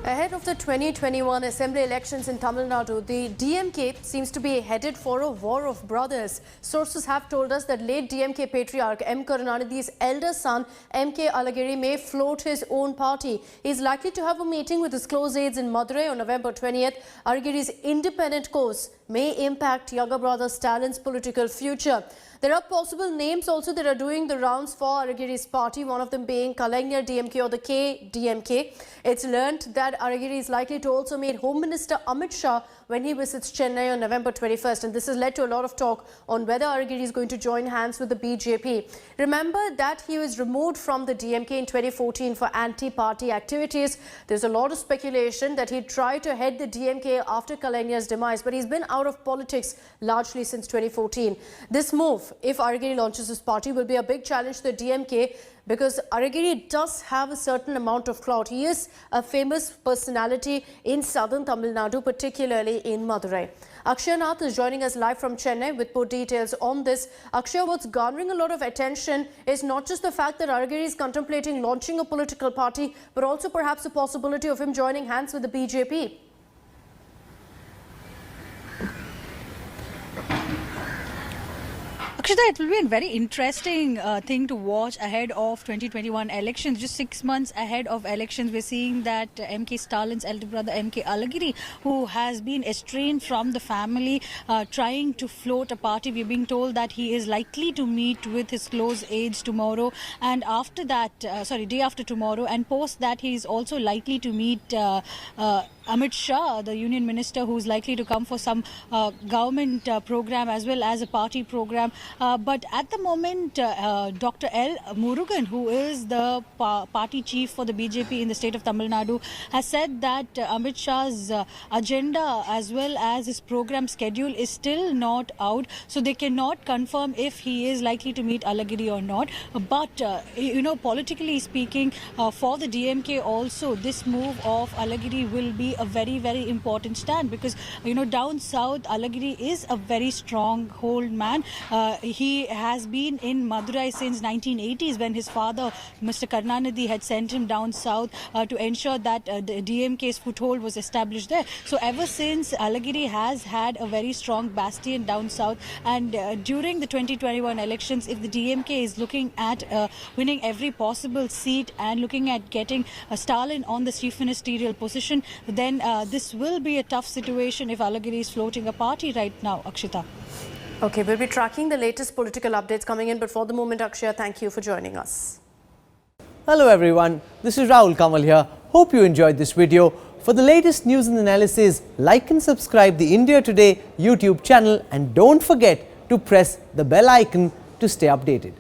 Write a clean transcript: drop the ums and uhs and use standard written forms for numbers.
Ahead of the 2021 Assembly elections in Tamil Nadu, the DMK seems to be headed for a war of brothers. Sources have told us that late DMK patriarch M. Karunanidhi's elder son M.K. Alagiri may float his own party. He is likely to have a meeting with his close aides in Madurai on November 20th. Alagiri's independent course may impact younger brother Stalin's political future. There are possible names also that are doing the rounds for Alagiri's party, one of them being Kalaignar DMK or the KDMK. It's learnt that Alagiri is likely to also meet Home Minister Amit Shah when he visits Chennai on November 21st. And this has led to a lot of talk on whether Alagiri is going to join hands with the BJP. Remember that he was removed from the DMK in 2014 for anti-party activities. There's a lot of speculation that he tried to head the DMK after Kalaignar's demise, but he's been out of politics largely since 2014. This move, if Alagiri launches his party, will be a big challenge to the DMK because Alagiri does have a certain amount of clout. He is a famous personality in southern Tamil Nadu, particularly in Madurai. Akshay Nath is joining us live from Chennai with more details on this. Akshay, what's garnering a lot of attention is not just the fact that Alagiri is contemplating launching a political party, but also perhaps the possibility of him joining hands with the BJP. Akshita, it will be a very interesting thing to watch ahead of 2021 elections. Just 6 months ahead of elections, we're seeing that M.K. Stalin's elder brother M.K. Alagiri, who has been estranged from the family, trying to float a party. We're being told that he is likely to meet with his close aides tomorrow, and after that, day after tomorrow, and post that he is also likely to meet Amit Shah, the union minister, who's likely to come for some government program as well as a party program. But at the moment, Dr. L. Murugan, who is the party chief for the BJP in the state of Tamil Nadu, has said that Amit Shah's agenda as well as his program schedule is still not out. So they cannot confirm if he is likely to meet Alagiri or not. But, politically speaking, for the DMK also, this move of Alagiri will be a very, very important stand because, down south, Alagiri is a very stronghold man. He has been in Madurai since 1980s when his father, Mr. Karunanidhi, had sent him down south to ensure that the DMK's foothold was established there. So ever since, Alagiri has had a very strong bastion down south, and during the 2021 elections, if the DMK is looking at winning every possible seat and looking at getting Stalin on the chief ministerial position, then this will be a tough situation if Alagiri is floating a party right now, Akshita. Okay, we'll be tracking the latest political updates coming in, but for the moment, Akshay, thank you for joining us. Hello everyone, this is Rahul Kamal here. Hope you enjoyed this video. For the latest news and analysis, like and subscribe the India Today YouTube channel and don't forget to press the bell icon to stay updated.